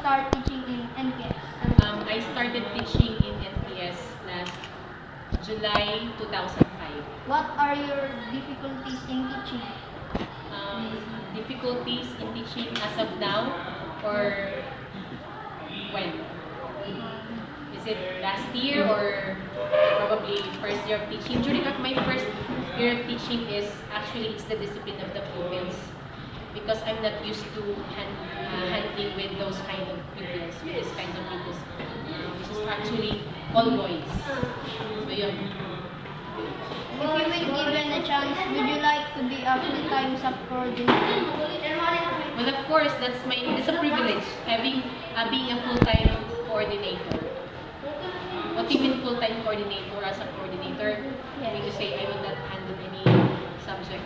start teaching in NPS? I started teaching in NPS last July 2005. What are your difficulties in teaching? Difficulties in teaching as of now, or when? Is it last year or probably first year of teaching? During my first year of teaching is actually it's the discipline of the pupils, because I'm not used to handling with those kind of pupils, with this kind of pupils, which is actually all boys. So yun. If you were given a chance, would you like to be a full-time sub-coordinator? Well, of course, it's a privilege having being a full-time coordinator. What do you mean full-time coordinator as a coordinator? I mean to say I will not handle any subject.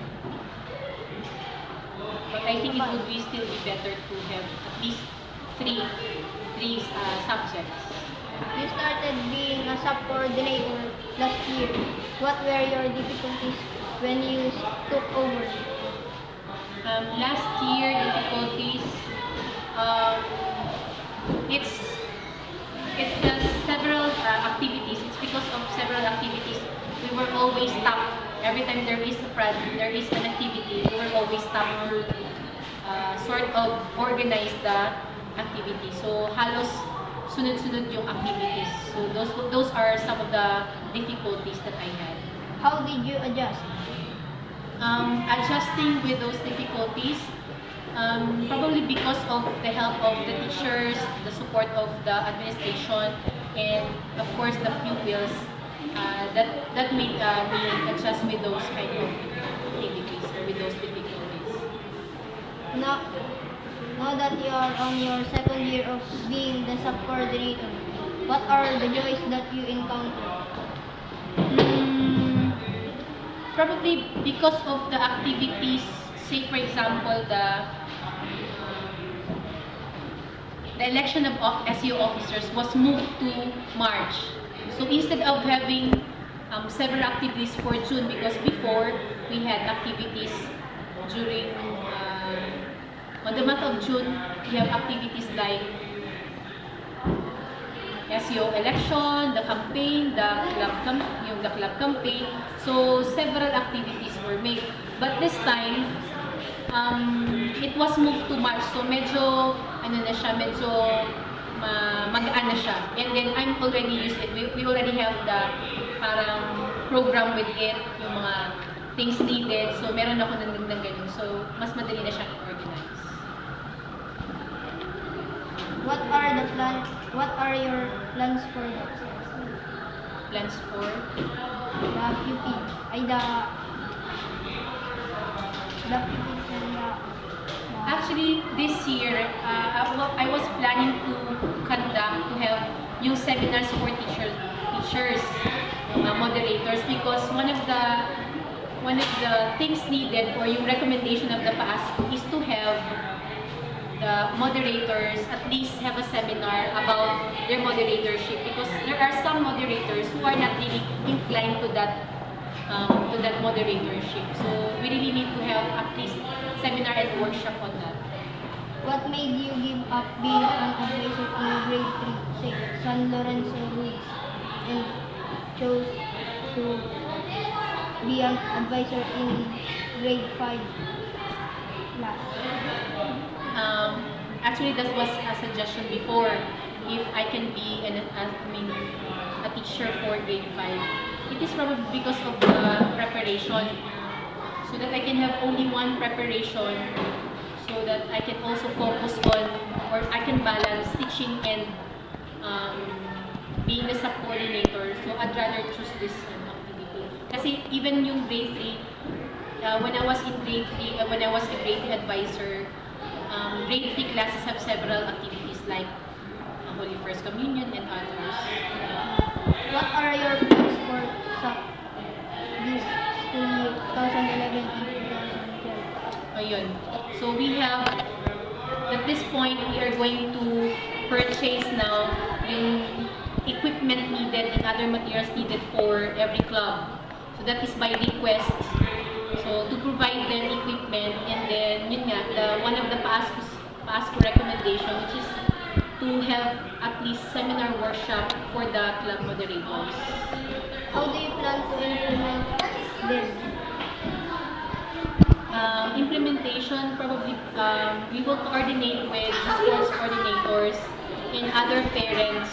But I think it would still be better to have at least three subjects. You started being a sub-coordinator last year. What were your difficulties when you took over? Last year, difficulties, it's several activities. It's because of several activities. We were always stuck. Every time there is an activity, we were always stuck to sort of organize the activity. So halos sunod-sunod yung activities. So those are some of the difficulties that I had. How did you adjust? Adjusting with those difficulties, probably because of the help of the teachers, the support of the administration, and of course the pupils, that made me adjust with those kind of activities or with those difficulties. Now that you are on your second year of being the sub-coordinator, what are the joys that you encounter? Probably because of the activities, say for example, the election of SEO officers was moved to March. So instead of having several activities for June, because before we had activities during on the month of June, we have activities like SEO election, the campaign, the club campaign. So several activities were made. But this time, it was moved to March. So medyo magaan na siya. And then I'm already used to it. We already have the parang program with it, yung mga things needed. So meron ako ng ganun. So mas madali na siyang organize. What are your plans for that? Plans for? The pupil. Actually, this year, I was planning to have yung seminars for teachers, moderators, because one of the things needed or yung recommendation of the PAS is to have the moderators at least have a seminar about their moderatorship, because there are some moderators who are not really inclined to that moderatorship. So we really need to have at least seminar and workshop on that. What made you give up being an advisor in grade 3, say San Lorenzo Ruiz, and chose to be an advisor in grade 5 class? Actually, that was a suggestion before, if I can be a teacher for grade 5. It is probably because of the preparation, so that I can have only one preparation, so that I can also focus on, or I can balance teaching and being the sub-coordinator. So I'd rather choose this activity. Kasi even yung grade 3, when I was in grade 3, when I was a grade 3 advisor, grade 3 classes have several activities like Holy First Communion and others. What are your plans for this school year, 2011 and 2012? Ayun. So we have, at this point, we are going to purchase now yung equipment needed and other materials needed for every club. So that is by request. So to provide them equipment, and then yun nga, one of the PASCO recommendation, which is to have at least seminar workshop for the club moderators. How do you plan to implement them? Implementation, probably we will coordinate with sports coordinators and other parents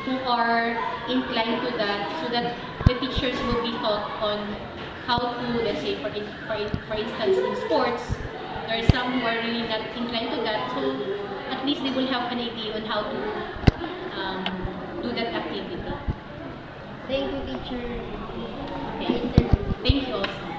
who are inclined to that, so that the teachers will be taught on how to, let's say, for instance, in sports, there are some who are really not inclined to that, so at least they will have an idea on how to do that activity. Thank you, teacher. Okay. Thank you also.